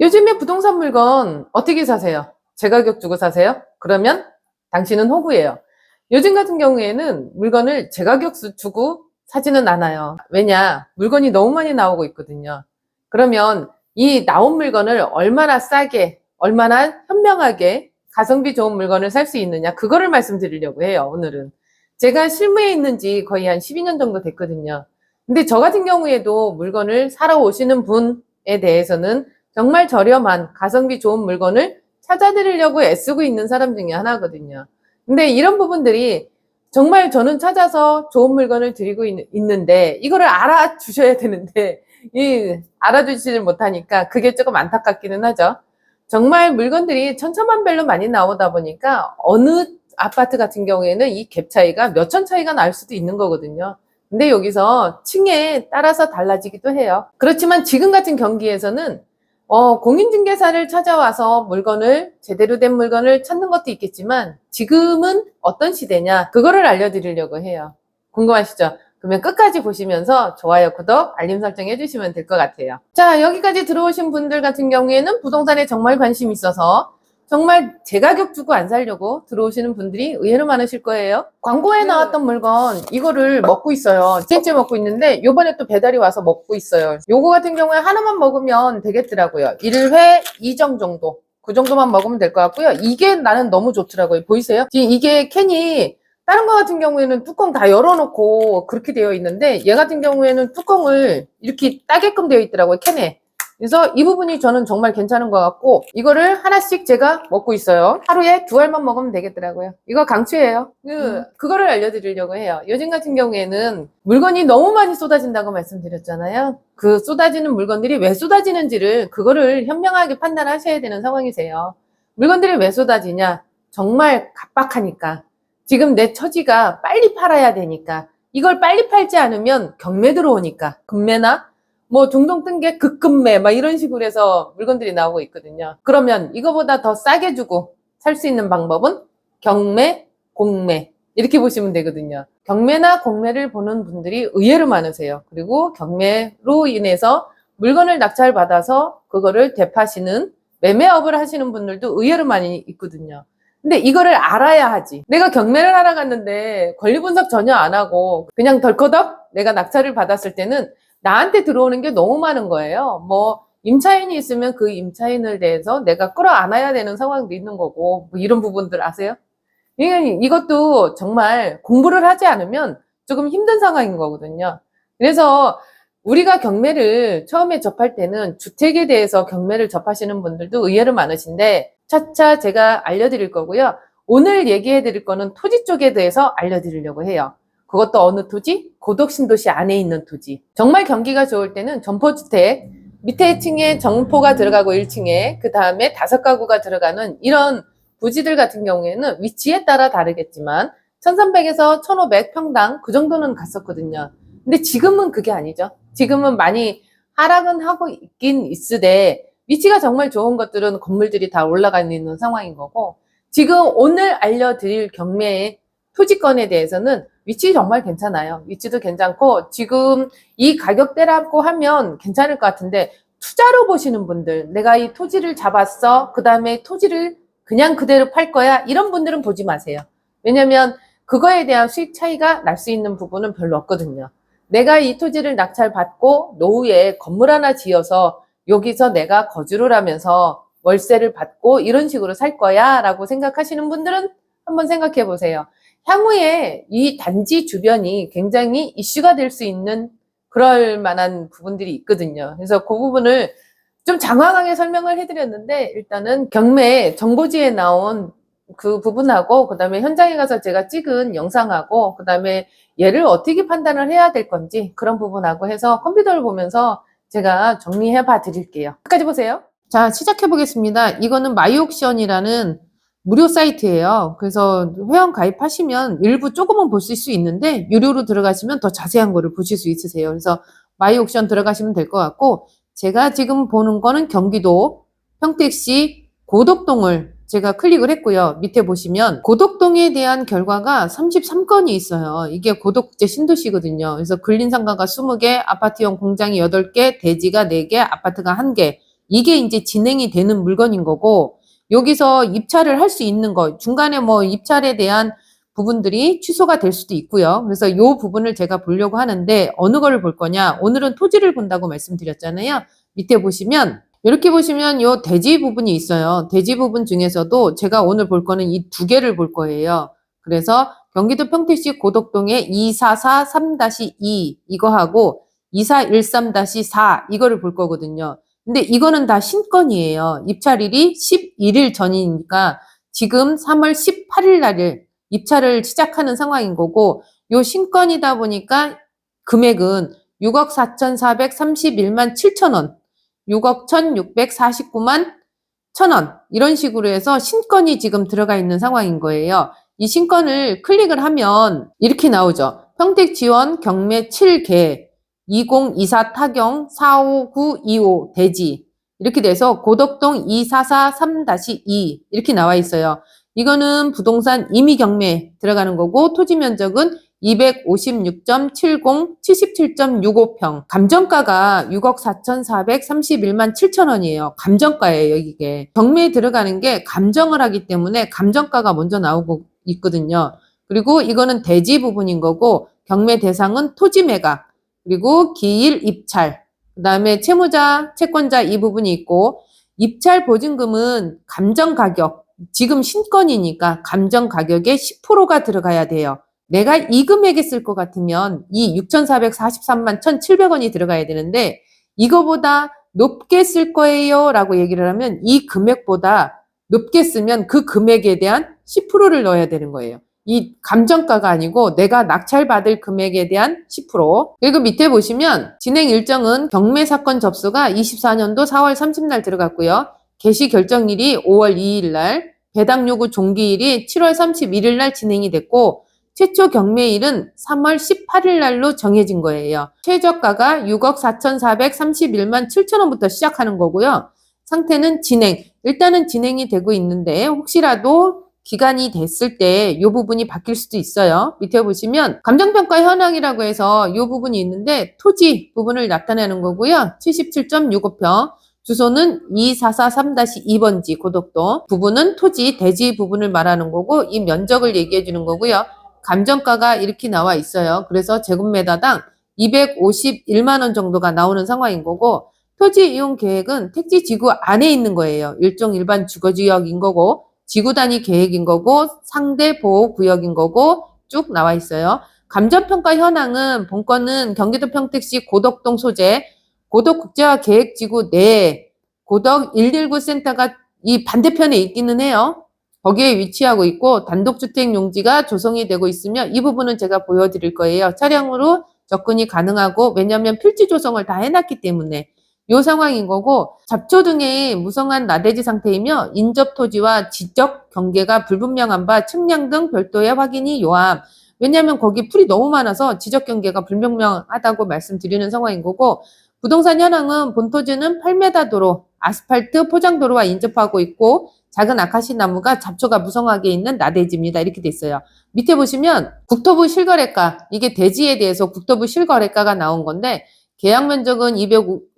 요즘에 부동산 물건 어떻게 사세요? 제 가격 주고 사세요? 그러면 당신은 호구예요. 요즘 같은 경우에는 물건을 제 가격 주고 사지는 않아요. 왜냐? 물건이 너무 많이 나오고 있거든요. 그러면 이 나온 물건을 얼마나 싸게, 얼마나 현명하게 가성비 좋은 물건을 살 수 있느냐, 그거를 말씀드리려고 해요, 오늘은. 제가 실무에 있는지 거의 한 12년 정도 됐거든요. 근데 저 같은 경우에도 물건을 사러 오시는 분에 대해서는 정말 저렴한 가성비 좋은 물건을 찾아드리려고 애쓰고 있는 사람 중에 하나거든요. 근데 이런 부분들이 정말 저는 찾아서 좋은 물건을 드리고 있는데 이거를 알아주셔야 되는데 알아주지를 못하니까 그게 조금 안타깝기는 하죠. 정말 물건들이 천차만별로 많이 나오다 보니까 어느 아파트 같은 경우에는 이 갭 차이가 몇천 차이가 날 수도 있는 거거든요. 근데 여기서 층에 따라서 달라지기도 해요. 그렇지만 지금 같은 경기에서는 공인중개사를 찾아와서 물건을, 제대로 된 물건을 찾는 것도 있겠지만 지금은 어떤 시대냐, 그거를 알려드리려고 해요. 궁금하시죠? 그러면 끝까지 보시면서 좋아요, 구독, 알림 설정 해주시면 될 것 같아요. 자, 여기까지 들어오신 분들 같은 경우에는 부동산에 정말 관심이 있어서 정말 제 가격 주고 안 사려고 들어오시는 분들이 의외로 많으실 거예요. 광고에 나왔던 물건, 이거를 먹고 있어요. 2년째 먹고 있는데 요번에 또 배달이 와서 먹고 있어요. 요거 같은 경우에 하나만 먹으면 되겠더라고요. 1회 2정 정도, 그 정도만 먹으면 될 것 같고요. 이게 나는 너무 좋더라고요. 보이세요? 지금 이게 캔이 다른 거 같은 경우에는 뚜껑 다 열어놓고 그렇게 되어 있는데 얘 같은 경우에는 뚜껑을 이렇게 따게끔 되어 있더라고요, 캔에. 그래서 이 부분이 저는 정말 괜찮은 것 같고, 이거를 하나씩 제가 먹고 있어요. 하루에 2알만 먹으면 되겠더라고요. 이거 강추예요. 그거를 알려드리려고 해요. 요즘 같은 경우에는 물건이 너무 많이 쏟아진다고 말씀드렸잖아요. 그 쏟아지는 물건들이 왜 쏟아지는지를, 그거를 현명하게 판단하셔야 되는 상황이세요. 물건들이 왜 쏟아지냐? 정말 각박하니까. 지금 내 처지가 빨리 팔아야 되니까. 이걸 빨리 팔지 않으면 경매 들어오니까. 금매나 뭐 둥둥 뜬 게 급급매 막 이런 식으로 해서 물건들이 나오고 있거든요. 그러면 이거보다 더 싸게 주고 살 수 있는 방법은 경매, 공매 이렇게 보시면 되거든요. 경매나 공매를 보는 분들이 의외로 많으세요. 그리고 경매로 인해서 물건을 낙찰받아서 그거를 되파시는 매매업을 하시는 분들도 의외로 많이 있거든요. 근데 이거를 알아야 하지. 내가 경매를 하러 갔는데 권리 분석 전혀 안 하고 그냥 덜커덕 내가 낙찰을 받았을 때는 나한테 들어오는 게 너무 많은 거예요. 뭐 임차인이 있으면 그 임차인을 대해서 내가 끌어안아야 되는 상황도 있는 거고, 뭐 이런 부분들 아세요? 이것도 정말 공부를 하지 않으면 조금 힘든 상황인 거거든요. 그래서 우리가 경매를 처음에 접할 때는 주택에 대해서 경매를 접하시는 분들도 의외로 많으신데 차차 제가 알려드릴 거고요. 오늘 얘기해 드릴 거는 토지 쪽에 대해서 알려드리려고 해요. 그것도 어느 토지? 고덕신도시 안에 있는 토지. 정말 경기가 좋을 때는 점포주택, 밑에 층에 정포가 들어가고 1층에 그 다음에 5가구가 들어가는 이런 부지들 같은 경우에는 위치에 따라 다르겠지만 1300에서 1500 평당 그 정도는 갔었거든요. 근데 지금은 그게 아니죠. 지금은 많이 하락은 하고 있긴 있으되 위치가 정말 좋은 것들은 건물들이 다 올라가 있는 상황인 거고, 지금 오늘 알려드릴 경매의 토지건에 대해서는 위치 정말 괜찮아요. 위치도 괜찮고 지금 이 가격대라고 하면 괜찮을 것 같은데, 투자로 보시는 분들, 내가 이 토지를 잡았어, 그 다음에 토지를 그냥 그대로 팔 거야, 이런 분들은 보지 마세요. 왜냐면 그거에 대한 수익 차이가 날 수 있는 부분은 별로 없거든요. 내가 이 토지를 낙찰받고 노후에 건물 하나 지어서 여기서 내가 거주를 하면서 월세를 받고 이런 식으로 살 거야 라고 생각하시는 분들은 한번 생각해 보세요. 향후에 이 단지 주변이 굉장히 이슈가 될 수 있는 그럴 만한 부분들이 있거든요. 그래서 그 부분을 좀 장황하게 설명을 해드렸는데, 일단은 경매 정보지에 나온 그 부분하고 그 다음에 현장에 가서 제가 찍은 영상하고 그 다음에 얘를 어떻게 판단을 해야 될 건지 그런 부분하고 해서 컴퓨터를 보면서 제가 정리해 봐 드릴게요. 끝까지 보세요. 자, 시작해 보겠습니다. 이거는 마이옥션이라는 무료 사이트예요. 그래서 회원 가입하시면 일부 조금은 보실 수 있는데 유료로 들어가시면 더 자세한 거를 보실 수 있으세요. 그래서 마이옥션 들어가시면 될 것 같고, 제가 지금 보는 거는 경기도 평택시 고덕동을 제가 클릭을 했고요. 밑에 보시면 고덕동에 대한 결과가 33건이 있어요. 이게 고덕국제 신도시거든요. 그래서 근린상가가 20개, 아파트용 공장이 8개, 대지가 4개, 아파트가 1개. 이게 이제 진행이 되는 물건인 거고, 여기서 입찰을 할 수 있는 거, 중간에 뭐 입찰에 대한 부분들이 취소가 될 수도 있고요. 그래서 이 부분을 제가 보려고 하는데 어느 거를 볼 거냐? 오늘은 토지를 본다고 말씀드렸잖아요. 밑에 보시면 이렇게 보시면 요 대지 부분이 있어요. 대지 부분 중에서도 제가 오늘 볼 거는 이 두 개를 볼 거예요. 그래서 경기도 평택시 고덕동의 2443-2 이거하고 2413-4 이거를 볼 거거든요. 근데 이거는 다 신건이에요. 입찰일이 11일 전이니까 지금 3월 18일 날 입찰을 시작하는 상황인 거고, 요 신건이다 보니까 금액은 6억 4,431만 7천 원, 6억 1,649만 1,000원 이런 식으로 해서 신건이 지금 들어가 있는 상황인 거예요. 이 신건을 클릭을 하면 이렇게 나오죠. 평택 지원 경매 7개 2024 타경 45925 대지 이렇게 돼서 고덕동 2443-2 이렇게 나와 있어요. 이거는 부동산 임의 경매 들어가는 거고 토지 면적은 256.70, 77.65평. 감정가가 6억 4,431만 7천 원이에요. 감정가예요, 이게. 경매에 들어가는 게 감정을 하기 때문에 감정가가 먼저 나오고 있거든요. 그리고 이거는 대지 부분인 거고 경매 대상은 토지 매각, 그리고 기일 입찰, 그 다음에 채무자, 채권자 이 부분이 있고 입찰 보증금은 감정 가격, 지금 신건이니까 감정 가격의 10%가 들어가야 돼요. 내가 이 금액에 쓸 것 같으면 이 6,443만 1,700원이 들어가야 되는데 이거보다 높게 쓸 거예요 라고 얘기를 하면 이 금액보다 높게 쓰면 그 금액에 대한 10%를 넣어야 되는 거예요. 이 감정가가 아니고 내가 낙찰받을 금액에 대한 10%. 그리고 밑에 보시면 진행 일정은 경매 사건 접수가 24년도 4월 30날 들어갔고요. 개시 결정일이 5월 2일 날, 배당 요구 종기일이 7월 31일 날 진행이 됐고 최초 경매일은 3월 18일 날로 정해진 거예요. 최저가가 6억 4,431만 7천 원부터 시작하는 거고요. 상태는 진행. 일단은 진행이 되고 있는데 혹시라도 기간이 됐을 때 이 부분이 바뀔 수도 있어요. 밑에 보시면 감정평가 현황이라고 해서 이 부분이 있는데 토지 부분을 나타내는 거고요. 77.65평. 주소는 2443-2번지 고덕동. 부분은 토지, 대지 부분을 말하는 거고 이 면적을 얘기해 주는 거고요. 감정가가 이렇게 나와 있어요. 그래서 제곱미터당 251만 원 정도가 나오는 상황인 거고 토지 이용 계획은 택지 지구 안에 있는 거예요. 일종 일반 주거지역인 거고 지구 단위 계획인 거고 상대 보호 구역인 거고 쭉 나와 있어요. 감정평가 현황은 본건은 경기도 평택시 고덕동 소재 고덕국제화계획지구 내에 고덕 119 센터가 이 반대편에 있기는 해요. 거기에 위치하고 있고 단독주택 용지가 조성이 되고 있으며 이 부분은 제가 보여드릴 거예요. 차량으로 접근이 가능하고 왜냐하면 필지 조성을 다 해놨기 때문에 이 상황인 거고 잡초 등의 무성한 나대지 상태이며 인접 토지와 지적 경계가 불분명한 바 측량 등 별도의 확인이 요함. 왜냐하면 거기 풀이 너무 많아서 지적 경계가 불분명하다고 말씀드리는 상황인 거고 부동산 현황은 본토지는 8m 도로, 아스팔트 포장도로와 인접하고 있고 작은 아카시 나무가 잡초가 무성하게 있는 나대지입니다. 이렇게 돼 있어요. 밑에 보시면 국토부 실거래가, 이게 대지에 대해서 국토부 실거래가가 나온 건데 계약 면적은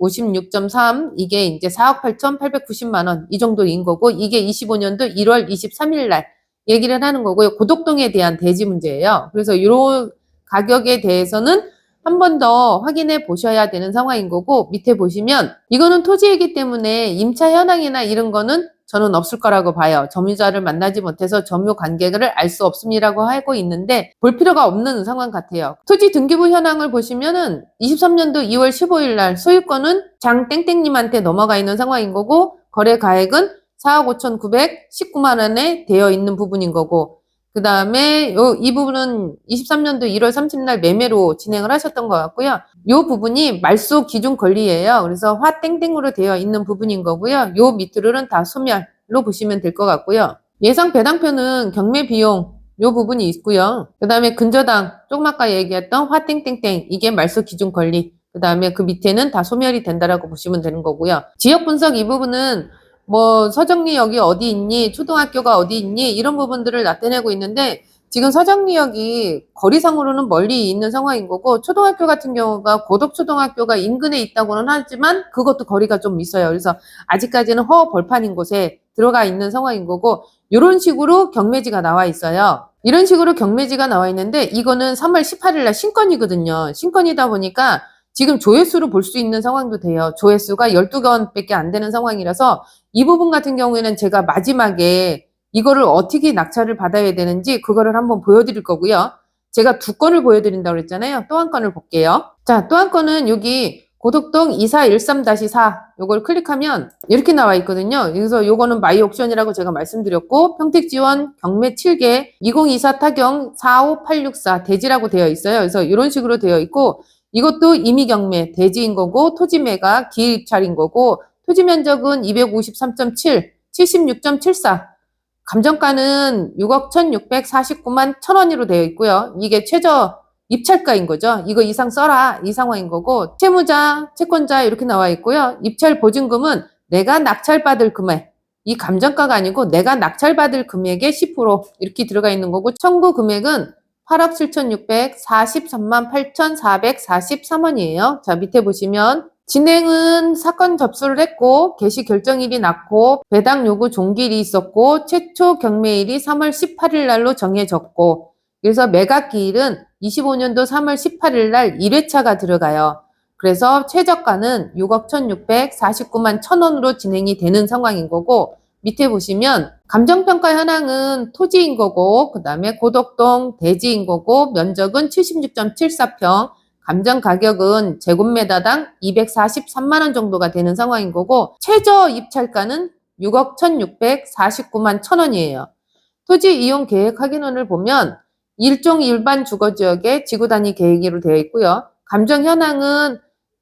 256.3, 이게 이제 4억 8,890만 원 이 정도인 거고 이게 25년도 1월 23일 날 얘기를 하는 거고요. 고덕동에 대한 대지 문제예요. 그래서 이런 가격에 대해서는 한 번 더 확인해 보셔야 되는 상황인 거고 밑에 보시면 이거는 토지이기 때문에 임차 현황이나 이런 거는 저는 없을 거라고 봐요. 점유자를 만나지 못해서 점유 관계를 알 수 없음이라고 하고 있는데 볼 필요가 없는 상황 같아요. 토지 등기부 현황을 보시면은 23년도 2월 15일 날 소유권은 장땡땡님한테 넘어가 있는 상황인 거고 거래 가액은 4억 5,919만 원에 되어 있는 부분인 거고 그 다음에 이 부분은 23년도 1월 30일 매매로 진행을 하셨던 것 같고요. 이 부분이 말소 기준 권리예요. 그래서 화땡땡으로 되어 있는 부분인 거고요. 이 밑으로는 다 소멸로 보시면 될 것 같고요. 예상 배당표는 경매 비용 이 부분이 있고요. 그 다음에 근저당 조금 아까 얘기했던 화땡땡땡 이게 말소 기준 권리 그 다음에 그 밑에는 다 소멸이 된다라고 보시면 되는 거고요. 지역 분석 이 부분은 뭐 서정리역이 어디 있니 초등학교가 어디 있니 이런 부분들을 나타내고 있는데 지금 서정리역이 거리상으로는 멀리 있는 상황인 거고, 초등학교 같은 경우가 고덕초등학교가 인근에 있다고는 하지만 그것도 거리가 좀 있어요. 그래서 아직까지는 허벌판인 곳에 들어가 있는 상황인 거고, 이런 식으로 경매지가 나와 있어요. 이런 식으로 경매지가 나와 있는데, 이거는 3월 18일 날 신건이거든요. 신건이다 보니까 지금 조회수로 볼 수 있는 상황도 돼요. 조회수가 12건밖에 안 되는 상황이라서 이 부분 같은 경우에는 제가 마지막에 이거를 어떻게 낙찰을 받아야 되는지 그거를 한번 보여드릴 거고요. 제가 2건을 보여드린다고 그랬잖아요. 또 한 건을 볼게요. 자, 또 한 건은 여기 고덕동 2413-4 요걸 클릭하면 이렇게 나와 있거든요. 그래서 요거는 마이 옥션이라고 제가 말씀드렸고, 평택 지원 경매 7개 2024 타경 45864 대지라고 되어 있어요. 그래서 이런 식으로 되어 있고, 이것도 임의 경매 대지인 거고, 토지 매각 기획 입찰인 거고, 토지 면적은 253.7 76.74, 감정가는 6억 1,649만 1,000원으로 되어 있고요. 이게 최저 입찰가인 거죠. 이거 이상 써라 이 상황인 거고, 채무자, 채권자 이렇게 나와 있고요. 입찰 보증금은 내가 낙찰받을 금액, 이 감정가가 아니고 내가 낙찰받을 금액의 10% 이렇게 들어가 있는 거고, 청구 금액은 8억 7,643만 8,443원이에요. 자, 밑에 보시면 진행은 사건 접수를 했고, 개시 결정일이 났고, 배당 요구 종기일이 있었고, 최초 경매일이 3월 18일 날로 정해졌고, 그래서 매각 기일은 25년도 3월 18일 날 1회차가 들어가요. 그래서 최저가는 6억 1,649만 1,000원으로 진행이 되는 상황인 거고, 밑에 보시면 감정평가 현황은 토지인 거고, 그 다음에 고덕동 대지인 거고, 면적은 76.74평, 감정 가격은 제곱미터당 243만 원 정도가 되는 상황인 거고, 최저 입찰가는 6억 1,649만 1,000원이에요. 토지 이용 계획 확인원을 보면 일종 일반 주거지역에 지구 단위 계획으로 되어 있고요. 감정 현황은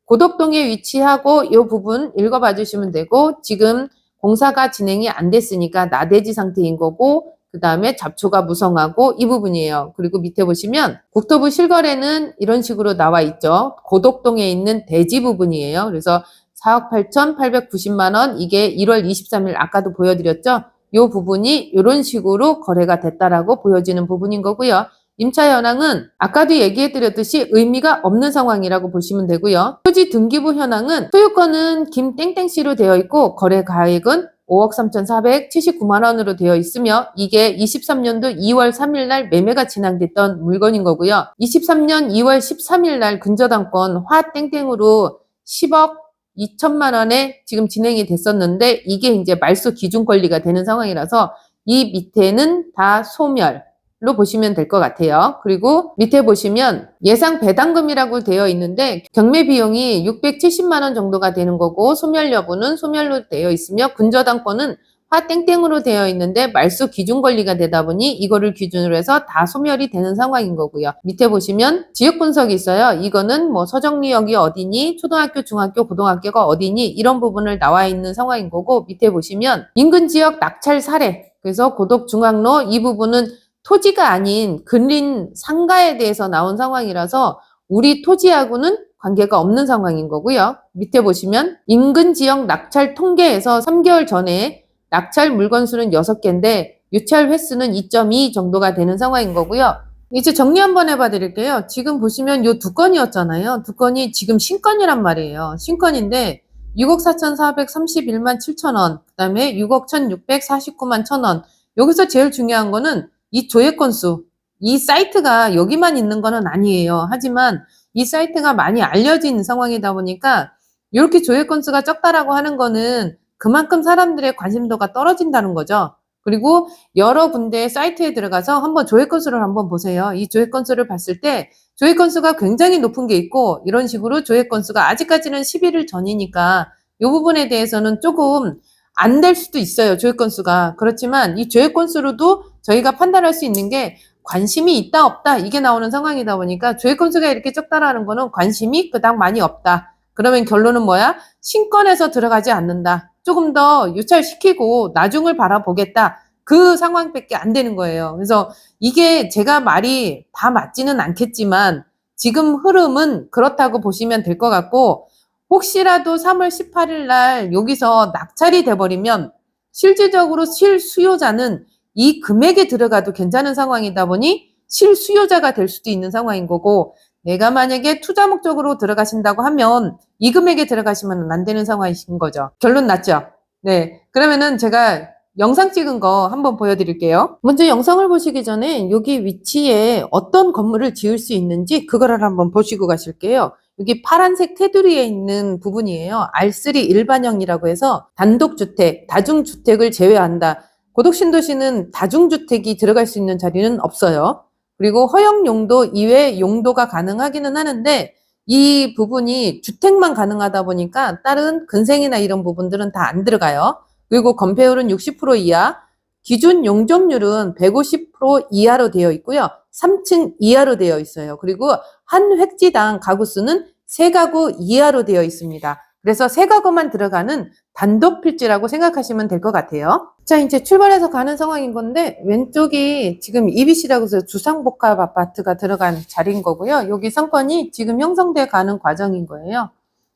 고덕동에 위치하고 이 부분 읽어봐 주시면 되고, 지금 공사가 진행이 안 됐으니까 나대지 상태인 거고, 그 다음에 잡초가 무성하고 이 부분이에요. 그리고 밑에 보시면 국토부 실거래는 이런 식으로 나와 있죠. 고덕동에 있는 대지 부분이에요. 그래서 4억 8,890만 원, 이게 1월 23일 아까도 보여드렸죠. 이 부분이 이런 식으로 거래가 됐다라고 보여지는 부분인 거고요. 임차 현황은 아까도 얘기해드렸듯이 의미가 없는 상황이라고 보시면 되고요. 토지 등기부 현황은 소유권은 김땡땡씨로 되어 있고, 거래 가액은 5억 3,479만 원으로 되어 있으며, 이게 23년도 2월 3일 날 매매가 진행됐던 물건인 거고요. 23년 2월 13일 날 근저당권 화땡땡으로 10억 2천만 원에 지금 진행이 됐었는데, 이게 이제 말소 기준 권리가 되는 상황이라서 이 밑에는 다 소멸로 보시면 될 것 같아요. 그리고 밑에 보시면 예상 배당금이라고 되어 있는데, 경매 비용이 670만 원 정도가 되는 거고, 소멸 여부는 소멸로 되어 있으며, 근저당권은 화땡땡으로 되어 있는데 말소 기준 권리가 되다 보니 이거를 기준으로 해서 다 소멸이 되는 상황인 거고요. 밑에 보시면 지역 분석이 있어요. 이거는 뭐 서정리역이 어디니, 초등학교, 중학교, 고등학교가 어디니, 이런 부분을 나와 있는 상황인 거고, 밑에 보시면 인근 지역 낙찰 사례, 그래서 고덕 중앙로 이 부분은 토지가 아닌 근린 상가에 대해서 나온 상황이라서 우리 토지하고는 관계가 없는 상황인 거고요. 밑에 보시면 인근 지역 낙찰 통계에서 3개월 전에 낙찰 물건 수는 6개인데 유찰 횟수는 2.2 정도가 되는 상황인 거고요. 이제 정리 한번 해봐 드릴게요. 지금 보시면 요 2건이었잖아요. 2건이 지금 신건이란 말이에요. 신건인데 6억 4,431만 7천 원, 그 다음에 6억 1,649만 1,000원. 여기서 제일 중요한 거는 이 조회 건수. 이 사이트가 여기만 있는 거는 아니에요. 하지만 이 사이트가 많이 알려진 상황이다 보니까 이렇게 조회 건수가 적다라고 하는 거는 그만큼 사람들의 관심도가 떨어진다는 거죠. 그리고 여러 군데 사이트에 들어가서 한번 조회 건수를 한번 보세요. 이 조회 건수를 봤을 때 조회 건수가 굉장히 높은 게 있고, 이런 식으로 조회 건수가 아직까지는 11일 전이니까 이 부분에 대해서는 조금 안 될 수도 있어요. 조회 건수가. 그렇지만 이 조회 건수로도 저희가 판단할 수 있는 게 관심이 있다 없다 이게 나오는 상황이다 보니까, 조회 건수가 이렇게 적다라는 거는 관심이 그닥 많이 없다. 그러면 결론은 뭐야? 신건에서 들어가지 않는다. 조금 더 유찰시키고 나중을 바라보겠다. 그 상황밖에 안 되는 거예요. 그래서 이게 제가 말이 다 맞지는 않겠지만 지금 흐름은 그렇다고 보시면 될 것 같고, 혹시라도 3월 18일 날 여기서 낙찰이 돼버리면 실질적으로 실수요자는 이 금액에 들어가도 괜찮은 상황이다 보니 실수요자가 될 수도 있는 상황인 거고, 내가 만약에 투자 목적으로 들어가신다고 하면 이 금액에 들어가시면 안 되는 상황이신 거죠. 결론 났죠? 네. 그러면은 제가 영상 찍은 거 한번 보여드릴게요. 먼저 영상을 보시기 전에 여기 위치에 어떤 건물을 지을 수 있는지 그거를 한번 보시고 가실게요. 여기 파란색 테두리에 있는 부분이에요. R3 일반형이라고 해서 단독주택, 다중주택을 제외한다. 고덕신도시는 다중주택이 들어갈 수 있는 자리는 없어요. 그리고 허용 용도 이외 용도가 가능하기는 하는데 이 부분이 주택만 가능하다 보니까 다른 근생이나 이런 부분들은 다 안 들어가요. 그리고 건폐율은 60% 이하, 기준 용적률은 150% 이하로 되어 있고요. 3층 이하로 되어 있어요. 그리고 한 획지당 가구 수는 3가구 이하로 되어 있습니다. 그래서 3가구만 들어가는 단독 필지라고 생각하시면 될 것 같아요. 자, 이제 출발해서 가는 상황인 건데 왼쪽이 지금 EBC라고 해서 주상복합 아파트가 들어간 자리인 거고요. 여기 상권이 지금 형성돼 가는 과정인 거예요.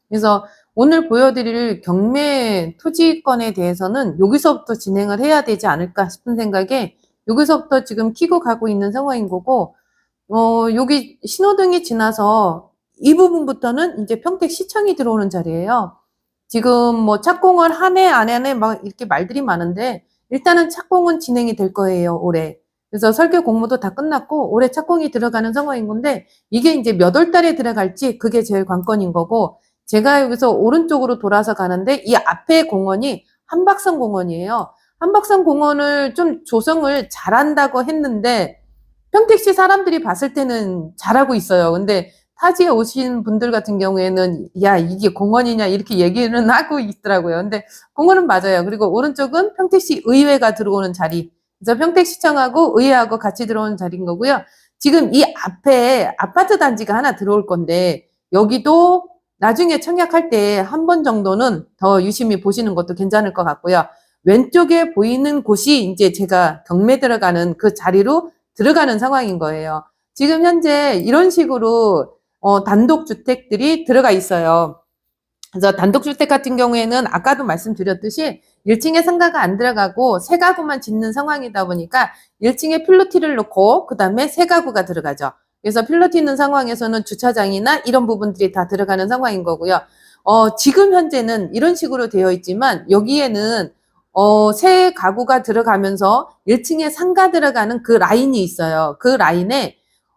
그래서 오늘 보여드릴 경매 토지건에 대해서는 여기서부터 진행을 해야 되지 않을까 싶은 생각에 여기서부터 지금 키고 가고 있는 상황인 거고, 여기 신호등이 지나서 이 부분부터는 이제 평택시청이 들어오는 자리예요. 지금 뭐 착공을 하네 안 하네 막 이렇게 말들이 많은데 일단은 착공은 진행이 될 거예요, 올해. 그래서 설계 공모도 다 끝났고 올해 착공이 들어가는 상황인 건데 이게 이제 몇 월 달에 들어갈지 그게 제일 관건인 거고, 제가 여기서 오른쪽으로 돌아서 가는데 이 앞에 공원이 한박산 공원이에요. 한박산 공원을 좀 조성을 잘한다고 했는데 평택시 사람들이 봤을 때는 잘하고 있어요. 근데 타지에 오신 분들 같은 경우에는 야 이게 공원이냐 이렇게 얘기는 하고 있더라고요. 근데 공원은 맞아요. 그리고 오른쪽은 평택시 의회가 들어오는 자리. 그래서 평택시청하고 의회하고 같이 들어오는 자리인 거고요. 지금 이 앞에 아파트 단지가 하나 들어올 건데 여기도 나중에 청약할 때 한 번 정도는 더 유심히 보시는 것도 괜찮을 것 같고요. 왼쪽에 보이는 곳이 이제 제가 경매 들어가는 그 자리로 들어가는 상황인 거예요. 지금 현재 이런 식으로 단독주택들이 들어가 있어요. 그래서 단독주택 같은 경우에는 아까도 말씀드렸듯이 1층에 상가가 안 들어가고 3가구만 짓는 상황이다 보니까 1층에 필로티를 놓고 그 다음에 3가구가 들어가죠. 그래서 필로티 있는 상황에서는 주차장이나 이런 부분들이 다 들어가는 상황인 거고요. 지금 현재는 이런 식으로 되어 있지만 여기에는 3가구가 들어가면서 1층에 상가 들어가는 그 라인이 있어요. 그 라인에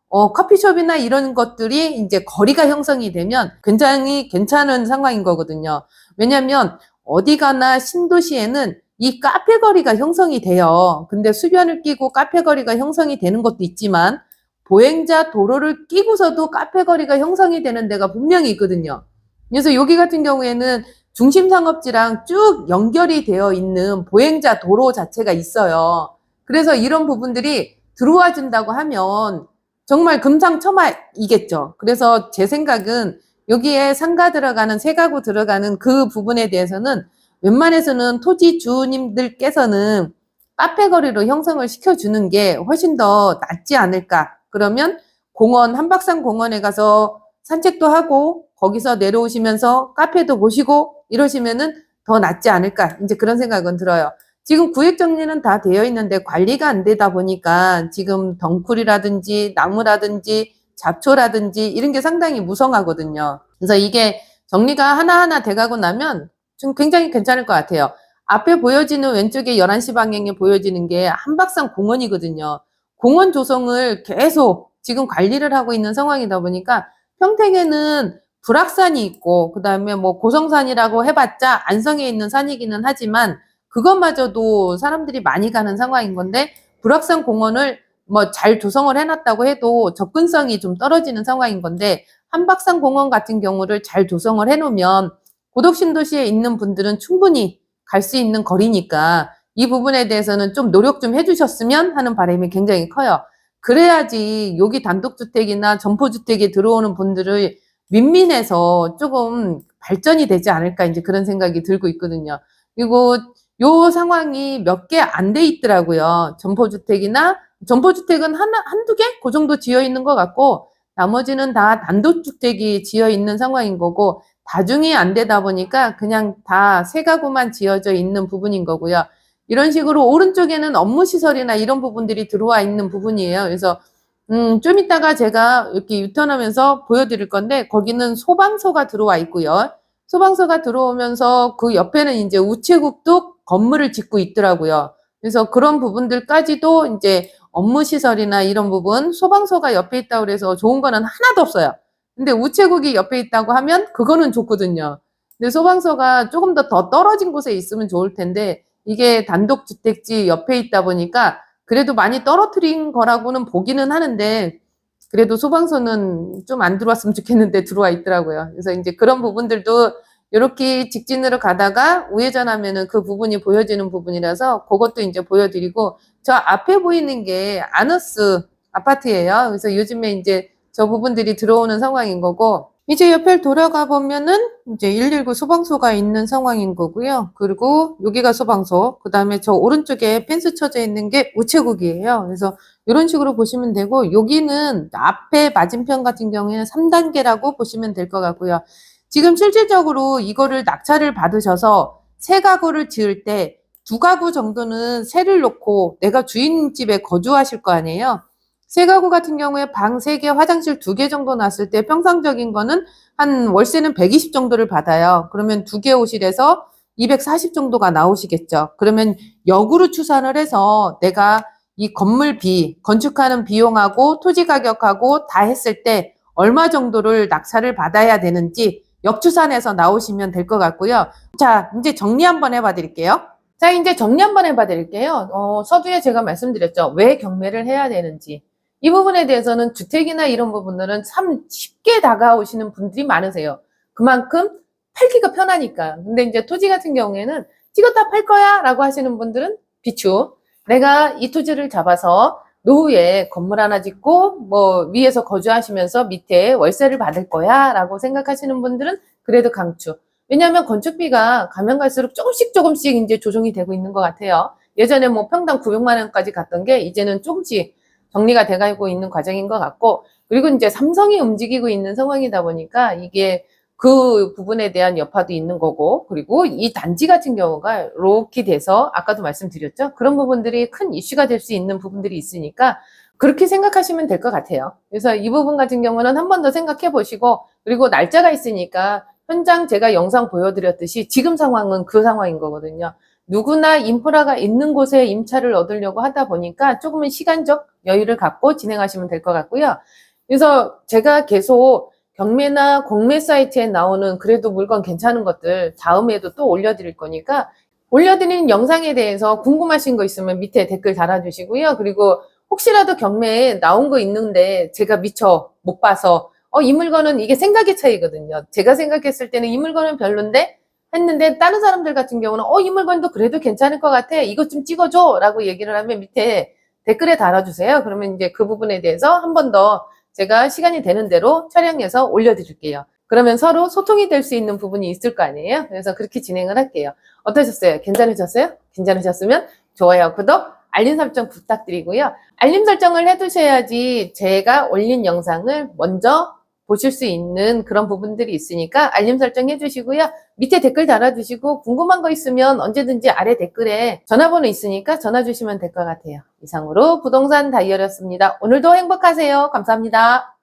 커피숍이나 이런 것들이 이제 거리가 형성이 되면 굉장히 괜찮은 상황인 거거든요. 왜냐면 어디 가나 신도시에는 이 카페 거리가 형성이 돼요. 근데 수변을 끼고 카페 거리가 형성이 되는 것도 있지만 보행자 도로를 끼고서도 카페 거리가 형성이 되는 데가 분명히 있거든요. 그래서 여기 같은 경우에는 중심 상업지랑 쭉 연결이 되어 있는 보행자 도로 자체가 있어요. 그래서 이런 부분들이 들어와 준다고 하면 정말 금상첨화이겠죠. 그래서 제 생각은 여기에 상가 들어가는 3가구 들어가는 그 부분에 대해서는 웬만해서는 토지 주님들께서는 카페 거리로 형성을 시켜주는 게 훨씬 더 낫지 않을까. 그러면 공원, 한박산 공원에 가서 산책도 하고 거기서 내려오시면서 카페도 보시고 이러시면은 더 낫지 않을까. 이제 그런 생각은 들어요. 지금 구획 정리는 다 되어 있는데 관리가 안 되다 보니까 지금 덩쿨이라든지 나무라든지 잡초라든지 이런 게 상당히 무성하거든요. 그래서 이게 정리가 하나하나 돼가고 나면 좀 굉장히 괜찮을 것 같아요. 앞에 보여지는 왼쪽에 11시 방향에 보여지는 게 한박산 공원이거든요. 공원 조성을 계속 지금 관리를 하고 있는 상황이다 보니까 평택에는 불악산이 있고 그 다음에 뭐 고성산이라고 해봤자 안성에 있는 산이기는 하지만 그것마저도 사람들이 많이 가는 상황인 건데 불악산 공원을 뭐 잘 조성을 해놨다고 해도 접근성이 좀 떨어지는 상황인 건데 한박산 공원 같은 경우를 잘 조성을 해놓으면 고덕신도시에 있는 분들은 충분히 갈 수 있는 거리니까 이 부분에 대해서는 좀 노력 좀 해주셨으면 하는 바람이 굉장히 커요. 그래야지 여기 단독주택이나 점포주택에 들어오는 분들을 윈윈해서 조금 발전이 되지 않을까 이제 그런 생각이 들고 있거든요. 그리고 요 상황이 몇 개 안 돼 있더라고요. 점포주택은 한두 개? 그 정도 지어 있는 것 같고, 나머지는 다 단독주택이 지어 있는 상황인 거고, 다중이 안 되다 보니까 그냥 다 3가구만 지어져 있는 부분인 거고요. 이런 식으로 오른쪽에는 업무 시설이나 이런 부분들이 들어와 있는 부분이에요. 그래서 좀 이따가 제가 이렇게 유턴하면서 보여드릴 건데 거기는 소방서가 들어와 있고요. 소방서가 들어오면서 그 옆에는 이제 우체국도 건물을 짓고 있더라고요. 그래서 그런 부분들까지도 이제 업무 시설이나 이런 부분, 소방서가 옆에 있다고 그래서 좋은 거는 하나도 없어요. 근데 우체국이 옆에 있다고 하면 그거는 좋거든요. 근데 소방서가 조금 더 떨어진 곳에 있으면 좋을 텐데 이게 단독주택지 옆에 있다 보니까 그래도 많이 떨어뜨린 거라고는 보기는 하는데 그래도 소방서는 좀 안 들어왔으면 좋겠는데 들어와 있더라고요. 그래서 이제 그런 부분들도 이렇게 직진으로 가다가 우회전하면은 그 부분이 보여지는 부분이라서 그것도 이제 보여드리고 저 앞에 보이는 게 아너스 아파트예요. 그래서 요즘에 이제 저 부분들이 들어오는 상황인 거고 이제 옆을 돌아가 보면은 이제 119 소방서가 있는 상황인 거고요. 그리고 여기가 소방서, 그 다음에 저 오른쪽에 펜스 쳐져 있는 게 우체국이에요. 그래서 이런 식으로 보시면 되고 여기는 앞에 맞은편 같은 경우에는 3단계라고 보시면 될 것 같고요. 지금 실질적으로 이거를 낙찰을 받으셔서 새 가구를 지을 때 2가구 정도는 세를 놓고 내가 주인집에 거주하실 거 아니에요. 새 가구 같은 경우에 방 3개, 화장실 2개 정도 놨을 때 평상적인 거는 한 월세는 120 정도를 받아요. 그러면 2개 호실에서 240 정도가 나오시겠죠. 그러면 역으로 추산을 해서 내가 이 건물비, 건축하는 비용하고 토지 가격하고 다 했을 때 얼마 정도를 낙찰을 받아야 되는지 역추산해서 나오시면 될 것 같고요. 자, 이제 정리 한번 해봐 드릴게요. 자, 이제 정리 한번 해봐 드릴게요. 서두에 제가 말씀드렸죠. 왜 경매를 해야 되는지. 이 부분에 대해서는 주택이나 이런 부분들은 참 쉽게 다가오시는 분들이 많으세요. 그만큼 팔기가 편하니까. 근데 이제 토지 같은 경우에는 찍었다 팔 거야 라고 하시는 분들은 비추. 내가 이 토지를 잡아서 노후에 건물 하나 짓고 뭐 위에서 거주하시면서 밑에 월세를 받을 거야 라고 생각하시는 분들은 그래도 강추. 왜냐하면 건축비가 가면 갈수록 조금씩 이제 조정이 되고 있는 것 같아요. 예전에 뭐 평당 900만 원까지 갔던 게 이제는 조금씩 정리가 돼가고 있는 과정인 것 같고, 그리고 이제 삼성이 움직이고 있는 상황이다 보니까 이게 그 부분에 대한 여파도 있는 거고, 그리고 이 단지 같은 경우가 이렇게 돼서 아까도 말씀드렸죠. 그런 부분들이 큰 이슈가 될 수 있는 부분들이 있으니까 그렇게 생각하시면 될 것 같아요. 그래서 이 부분 같은 경우는 한 번 더 생각해 보시고, 그리고 날짜가 있으니까 현장 제가 영상 보여드렸듯이 지금 상황은 그 상황인 거거든요. 누구나 인프라가 있는 곳에 임차를 얻으려고 하다 보니까 조금은 시간적 여유를 갖고 진행하시면 될 것 같고요. 그래서 제가 계속 경매나 공매 사이트에 나오는 그래도 물건 괜찮은 것들 다음에도 또 올려드릴 거니까 올려드리는 영상에 대해서 궁금하신 거 있으면 밑에 댓글 달아주시고요. 그리고 혹시라도 경매에 나온 거 있는데 제가 미처 못 봐서 이 물건은 이게 생각의 차이거든요. 제가 생각했을 때는 이 물건은 별론데 했는데 다른 사람들 같은 경우는 이 물건도 그래도 괜찮을 것 같아. 이것 좀 찍어줘 라고 얘기를 하면 밑에 댓글에 달아주세요. 그러면 이제 그 부분에 대해서 한 번 더 제가 시간이 되는 대로 촬영해서 올려드릴게요. 그러면 서로 소통이 될 수 있는 부분이 있을 거 아니에요? 그래서 그렇게 진행을 할게요. 어떠셨어요? 괜찮으셨어요? 괜찮으셨으면 좋아요, 구독, 알림 설정 부탁드리고요. 알림 설정을 해두셔야지 제가 올린 영상을 먼저 보실 수 있는 그런 부분들이 있으니까 알림 설정 해주시고요. 밑에 댓글 달아주시고 궁금한 거 있으면 언제든지 아래 댓글에 전화번호 있으니까 전화 주시면 될 것 같아요. 이상으로 부동산 다이어리였습니다. 오늘도 행복하세요. 감사합니다.